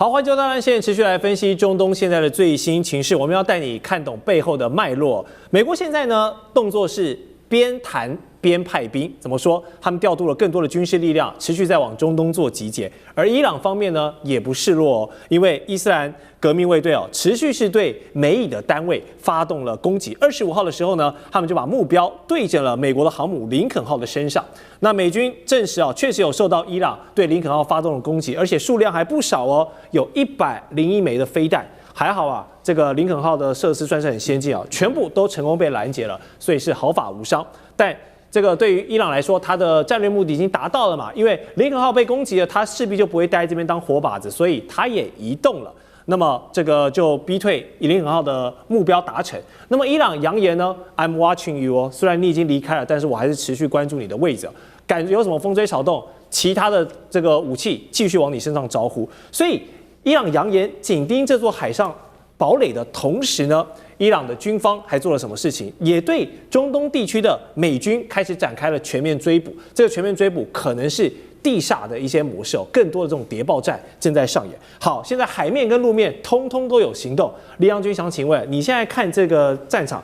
好，欢迎就到岸线持续来分析中东现在的最新情势，我们要带你看懂背后的脉络。美国现在呢，动作是边谈边派兵，怎么说？他们调度了更多的军事力量，持续在往中东做集结。而伊朗方面呢，也不示弱哦，因为伊斯兰革命卫队哦，持续是对美以的单位发动了攻击。25号的时候呢，他们就把目标对准了美国的航母林肯号的身上。那美军证实啊，确实有受到伊朗对林肯号发动的攻击，而且数量还不少哦，有101枚的飞弹。还好啊，这个林肯号的设施算是很先进啊，全部都成功被拦截了，所以是毫发无伤。但这个对于伊朗来说，它的战略目的已经达到了嘛，因为林肯号被攻击了，它势必就不会待在这边当活靶子，所以它也移动了。那么这个就逼退林肯号的目标达成。那么伊朗扬言呢 ，I'm watching you 哦，虽然你已经离开了，但是我还是持续关注你的位置，感觉有什么风吹草动，其他的这个武器继续往你身上招呼。所以伊朗扬言紧盯这座海上堡垒的同时呢，伊朗的军方还做了什么事情？也对中东地区的美军开始展开了全面追捕。这个全面追捕可能是地下的一些模式哦，更多的这种谍报战正在上演。好，现在海面跟路面通通都有行动。李阳军想请问，你现在看这个战场，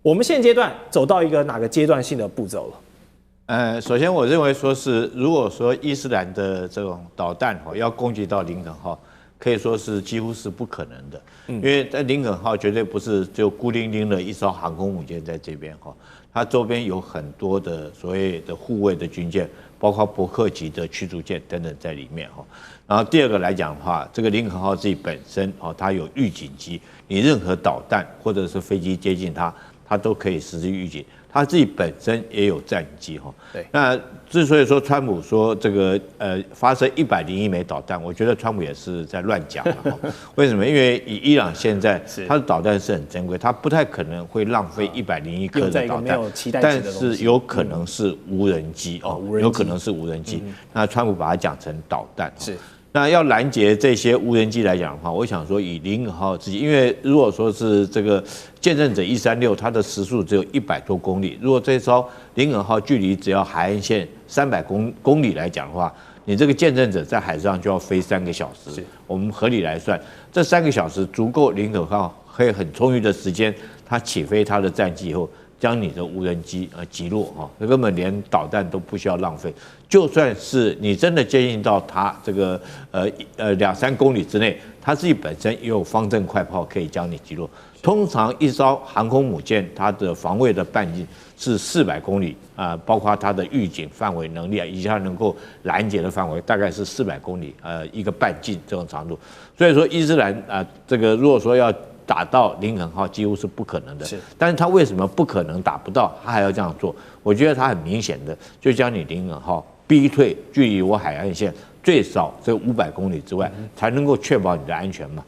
我们现阶段走到一个哪个阶段性的步骤了？首先我认为说是，如果说伊斯兰的这种导弹要攻击到林肯号，可以说是几乎是不可能的，因为在林肯号绝对不是就孤零零的一艘航空母舰在这边哈，它周边有很多的所谓的护卫的军舰，包括伯克级的驱逐舰等等在里面哈。然后第二个来讲的话，这个林肯号自己本身它有预警机，你任何导弹或者是飞机接近它，它都可以实施预警。他自己本身也有战机哈，对。那之所以说川普说这个发射101枚导弹，我觉得川普也是在乱讲了哈。为什么？因为以伊朗现在它的导弹是很珍贵，它不太可能会浪费101颗的导弹，但是有可能是无人机哦，有可能是无人机。那川普把它讲成导弹是。那要拦截这些无人机来讲的话，我想说以林肯号自己，因为如果说是这个见证者136，它的时速只有100多公里，如果这艘林肯号距离只要海岸线300公里来讲的话，你这个见证者在海上就要飞3个小时。我们合理来算，这3个小时足够林肯号可以很充裕的时间，它起飞它的战机以后，将你的无人机击落哈，根本连导弹都不需要浪费。就算是你真的接近到它这个2-3公里之内，它自己本身也有方阵快炮可以将你击落。通常一艘航空母舰它的防卫的半径是400公里包括它的预警范围能力以及它能够拦截的范围大概是400公里一个半径这种长度。所以说伊斯兰这个如果说要打到林肯号几乎是不可能的，但是他为什么不可能打不到？他还要这样做？我觉得他很明显的就将你林肯号逼退距离我海岸线最少这500公里之外，才能够确保你的安全嘛。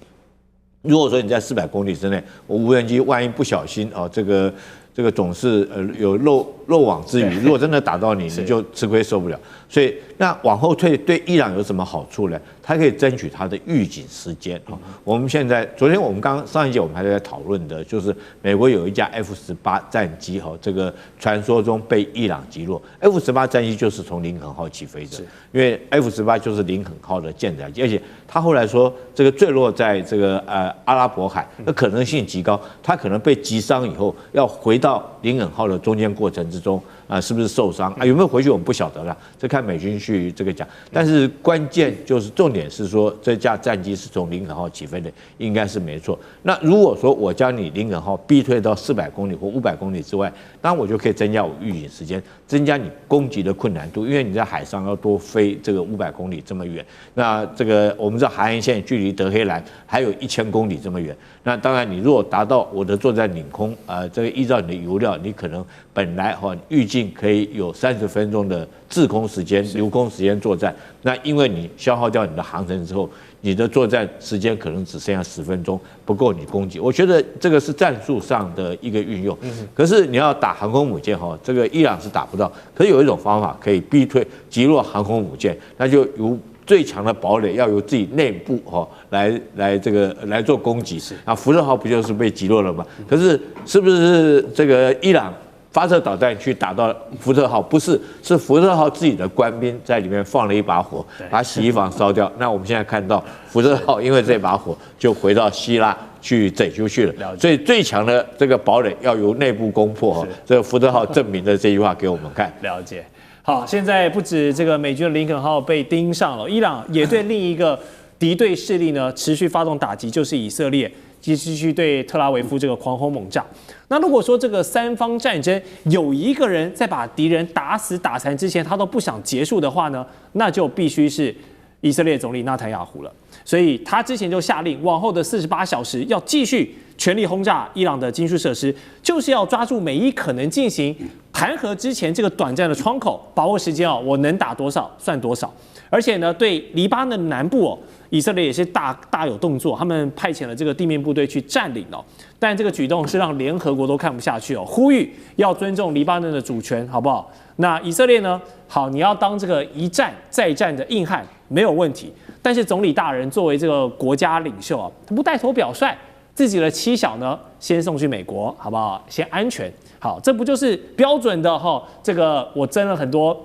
如果说你在400公里之内，我无人机万一不小心这个总是有漏网之鱼，如果真的打到你，你就吃亏受不了。所以那往后退对伊朗有什么好处呢？它可以争取它的预警时间我们现在昨天我们上一节我们还在讨论的就是美国有一架 F-18战机这个传说中被伊朗击落。F-18战机就是从林肯号起飞的，因为 F-18就是林肯号的舰载机，而且他后来说这个坠落在这个阿拉伯海，那可能性极高，它可能被击伤以后要回到林肯号的中间过程之中是不是受伤有没有回去我们不晓得了，这看美军去这个讲。但是关键就是重点是说这架战机是从林肯号起飞的，应该是没错。那如果说我将你林肯号逼退到400公里或500公里之外，当然我就可以增加我预警时间，增加你攻击的困难度，因为你在海上要多飞这个500公里这么远。那这个我们知道海岸线距离德黑兰还有1000公里这么远。那当然你如果达到我的作战领空这个依照你的油料，你可能本来预计可以有30分钟的滞空时间、留空时间作战。那因为你消耗掉你的航程之后，你的作战时间可能只剩下10分钟，不够你攻击。我觉得这个是战术上的一个运用。可是你要打航空母舰这个伊朗是打不到。可是有一种方法可以逼退、击落航空母舰，那就由最强的堡垒要由自己内部来做攻击。福特号不就是被击落了吗？可是是不是这个伊朗发射导弹去打到福特号，不是，是福特号自己的官兵在里面放了一把火，把洗衣房烧掉。那我们现在看到福特号因为这把火就回到希腊去拯救去了。所以最强的这个堡垒要由内部攻破。这个福特号证明了这句话给我们看。了解。好，现在不止这个美军的林肯号被盯上了，伊朗也对另一个敌对势力呢持续发动打击，就是以色列。继续对特拉维夫这个狂轰猛炸。那如果说这个三方战争有一个人在把敌人打死打残之前，他都不想结束的话呢，那就必须是以色列总理纳坦雅胡了。所以他之前就下令，往后的48小时要继续全力轰炸伊朗的军事设施，就是要抓住每一可能进行弹劾之前这个短暂的窗口，把握时间哦，我能打多少算多少。而且呢，对黎巴嫩南部哦，以色列也是大有动作，他们派遣了这个地面部队去占领哦。但这个举动是让联合国都看不下去哦，呼吁要尊重黎巴嫩的主权，好不好？那以色列呢？好，你要当这个一战再战的硬汉没有问题，但是总理大人作为这个国家领袖啊，他不带头表率，自己的妻小呢先送去美国，好不好？先安全。好，这不就是标准的哈？这个我争了很多。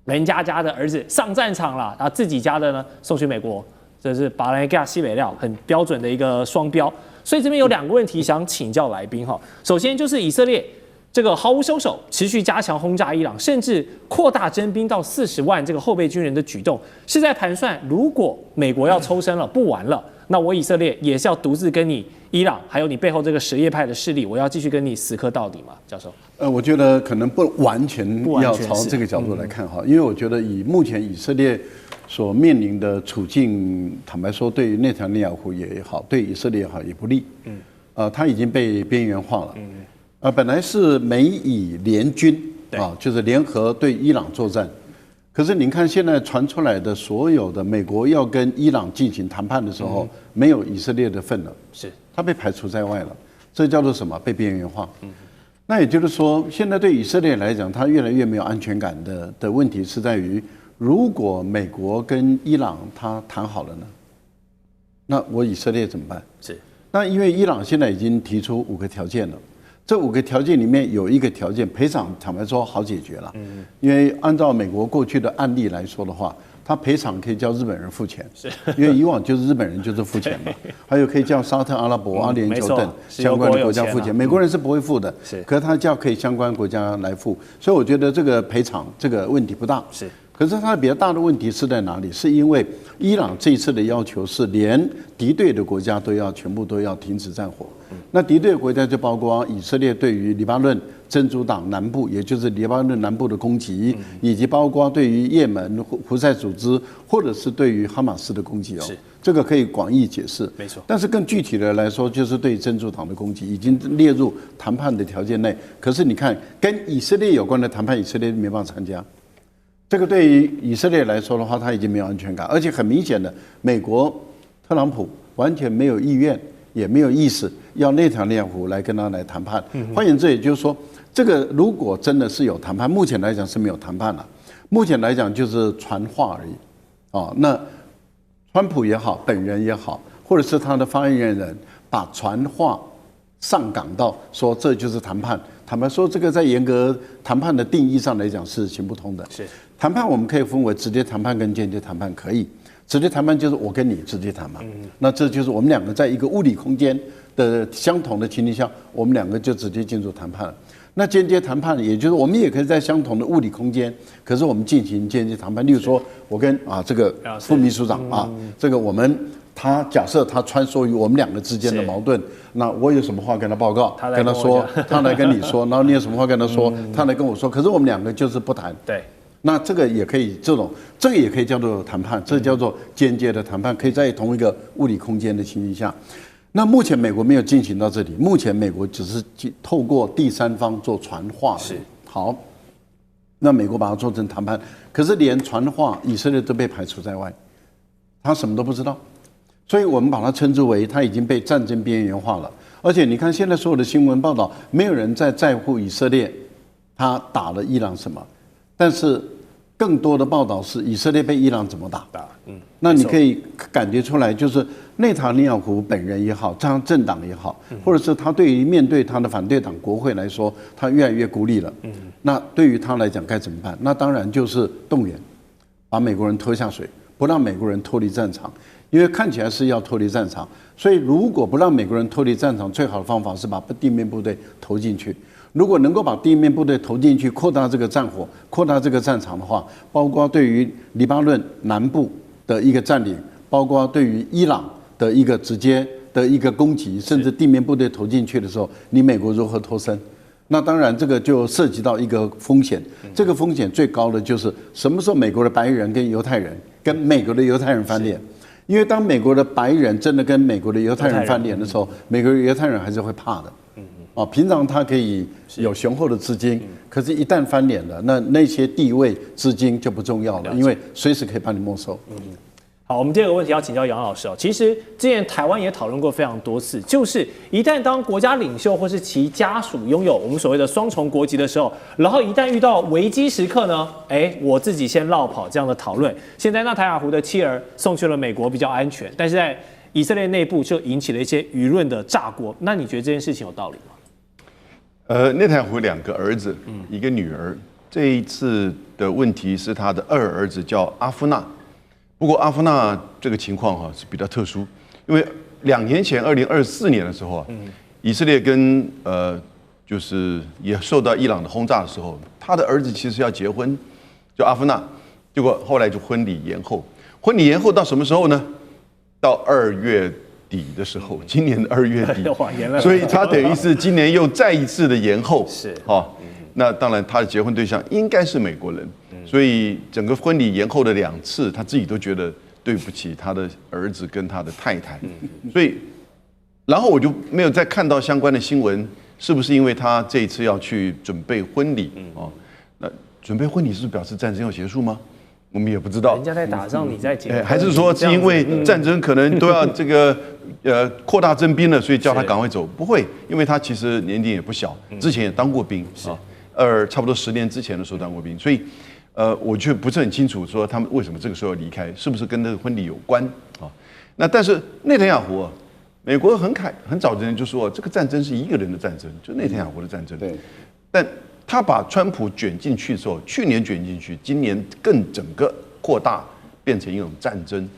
人家的儿子上战场了，然后自己家的呢送去美国，这是把人家西北料，很标准的一个双标。所以这边有2个问题想请教来宾哈。首先就是以色列这个毫无收手，持续加强轰炸伊朗，甚至扩大征兵到40万这个后备军人的举动，是在盘算，如果美国要抽身了，不玩了，那我以色列也是要独自跟你伊朗，还有你背后这个什叶派的势力，我要继续跟你死磕到底吗？教授？我觉得可能不完全要朝这个角度来看哈，因为我觉得以目前以色列所面临的处境，坦白说，对于内塔尼亚胡也好，对以色列也好也不利。他已经被边缘化了。本来是美以联军啊，就是联合对伊朗作战。可是您看现在传出来的所有的美国要跟伊朗进行谈判的时候，没有以色列的份了，是他被排除在外了。这叫做什么？被边缘化。那也就是说，现在对以色列来讲，他越来越没有安全感的问题是在于，如果美国跟伊朗他谈好了呢，那我以色列怎么办？是。那因为伊朗现在已经提出5个条件了，这5个条件里面有一个条件赔偿，坦白说好解决了。因为按照美国过去的案例来说的话，他赔偿可以叫日本人付钱，因为以往就是日本人就是付钱嘛，还有可以叫沙特阿拉伯、阿联酋等相关的国家付钱，美国人是不会付的，可是他叫可以相关国家来付，所以我觉得这个赔偿这个问题不大。是。可是它比较大的问题是在哪里？是因为伊朗这一次的要求是连敌对的国家都要全部都要停止战火。那敌对的国家就包括以色列对于黎巴嫩真主党南部，也就是黎巴嫩南部的攻击，以及包括对于也门胡塞组织或者是对于哈马斯的攻击哦。这个可以广义解释，没错。但是更具体的来说，就是对真主党的攻击已经列入谈判的条件内。可是你看，跟以色列有关的谈判，以色列没办法参加。这个对于以色列来说的话，他已经没有安全感，而且很明显的，美国特朗普完全没有意愿，也没有意思要内塔尼亚胡来跟他来谈判。换言之，也就是说，这个如果真的是有谈判，目前来讲是没有谈判了，目前来讲就是传话而已。那川普也好，本人也好，或者是他的发言人，把传话上纲到说这就是谈判。坦白说，这个在严格谈判的定义上来讲是行不通的。是谈判我们可以分为直接谈判跟间接谈判，可以。直接谈判就是我跟你直接谈嘛，那这就是我们两个在一个物理空间的相同的情境下，我们两个就直接进入谈判了。那间接谈判，也就是我们也可以在相同的物理空间，可是我们进行间接谈判。例如说，我跟这个副秘书长这个他假设他穿梭于我们两个之间的矛盾，那我有什么话跟他报告，跟他说，他来跟你说，然后你有什么话跟他说，他来跟我说，可是我们两个就是不谈。对。那这个也可以，这个也可以叫做谈判，这叫做间接的谈判，可以在同一个物理空间的情形下。那目前美国没有进行到这里，目前美国只是透过第三方做传话。是好，那美国把它做成谈判，可是连传话以色列都被排除在外，他什么都不知道，所以我们把它称之为他已经被战争边缘化了。而且你看现在所有的新闻报道，没有人在乎以色列他打了伊朗什么。但是更多的报道是以色列被伊朗怎么打。那你可以感觉出来，就是内塔尼亚胡本人也好，他政党也好，或者是他对于面对他的反对党国会来说，他越来越孤立了。那对于他来讲该怎么办？那当然就是动员，把美国人拖下水，不让美国人脱离战场。因为看起来是要脱离战场，所以如果不让美国人脱离战场，最好的方法是把地面部队投进去。如果能够把地面部队投进去，扩大这个战火，扩大这个战场的话，包括对于黎巴嫩南部的一个占领，包括对于伊朗的一个直接的一个攻击，甚至地面部队投进去的时候，你美国如何脱身？那当然，这个就涉及到一个风险。这个风险最高的就是什么时候美国的白人跟犹太人跟美国的犹太人翻脸？因为当美国的白人真的跟美国的犹太人翻脸的时候，美国的犹太人还是会怕的。平常他可以有雄厚的资金，可是一旦翻脸了，那些地位资金就不重要了，因为随时可以把你没收。好，我们第二个问题要请教杨老师哦。其实之前台湾也讨论过非常多次，就是一旦当国家领袖或是其家属拥有我们所谓的双重国籍的时候，然后一旦遇到危机时刻呢，我自己先落跑这样的讨论。现在纳坦雅胡的妻儿送去了美国比较安全，但是在以色列内部就引起了一些舆论的炸锅。那你觉得这件事情有道理吗？内塔尼亚胡2个儿子，一个女儿。这一次的问题是他的二儿子叫阿夫纳。不过阿夫纳这个情况是比较特殊，因为2年前2024年的时候以色列跟就是也受到伊朗的轰炸的时候，他的儿子其实要结婚，叫阿夫纳，结果后来就婚礼延后。婚礼延后到什么时候呢？到2月底的时候，今年的2月底，所以他等于是今年又再一次的延后。是那当然他的结婚对象应该是美国人。所以整个婚礼延后的2次，他自己都觉得对不起他的儿子跟他的太太。所以，然后我就没有再看到相关的新闻，是不是因为他这一次要去准备婚礼？那准备婚礼是表示战争要结束吗？我们也不知道。人家在打仗，你在结婚，还是说是因为战争可能都要这个扩大征兵了，所以叫他赶快走？不会，因为他其实年龄也不小，之前也当过兵差不多10年之前的时候当过兵，所以。我却不是很清楚，说他们为什么这个时候要离开，是不是跟这个婚礼有关啊？那但是内塔尼亚胡，美国很早之前就说，这个战争是一个人的战争，就内塔尼亚胡的战争。对。但他把川普卷进去的时候，去年卷进去，今年更整个扩大变成一种战争。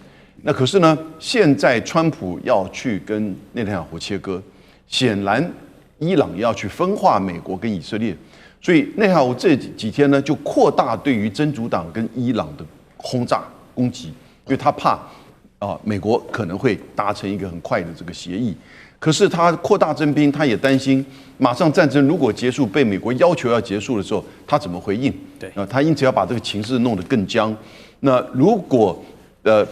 那可是呢，现在川普要去跟内塔尼亚胡切割，显然伊朗也要去分化美国跟以色列。所以内塔尼亚胡这几天呢，就扩大对于真主党跟伊朗的轰炸攻击，因为他怕美国可能会达成一个很快的这个协议。可是他扩大征兵，他也担心马上战争如果结束，被美国要求要结束的时候，他怎么回应？对，他因此要把这个情势弄得更僵。那如果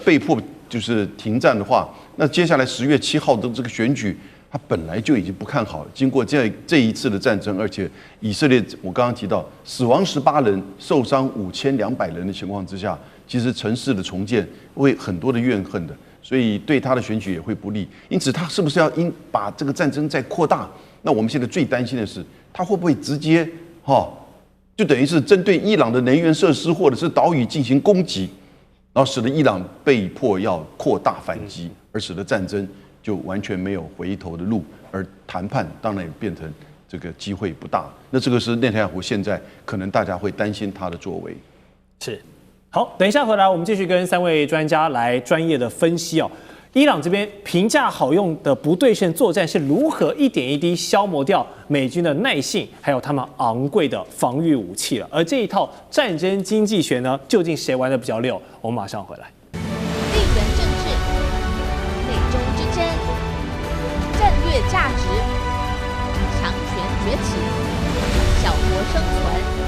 被迫就是停战的话，那接下来10月7号的这个选举。他本来就已经不看好了，经过这一次的战争，而且以色列我刚刚提到死亡18人，受伤5200人的情况之下，其实城市的重建会很多的怨恨的，所以对他的选举也会不利。因此，他是不是要把这个战争再扩大？那我们现在最担心的是，他会不会直接就等于是针对伊朗的能源设施或者是岛屿进行攻击，然后使得伊朗被迫要扩大反击，而使得战争。就完全没有回头的路，而谈判当然也变成这个机会不大。那这个是内塔尼亚胡现在可能大家会担心他的作为。是，好，等一下回来我们继续跟3位专家来专业的分析哦。伊朗这边评价好用的不对称作战是如何一点一滴消磨掉美军的耐性，还有他们昂贵的防御武器了。而这一套战争经济学呢，究竟谁玩的比较溜？我们马上回来。价值，强权崛起，小国生存。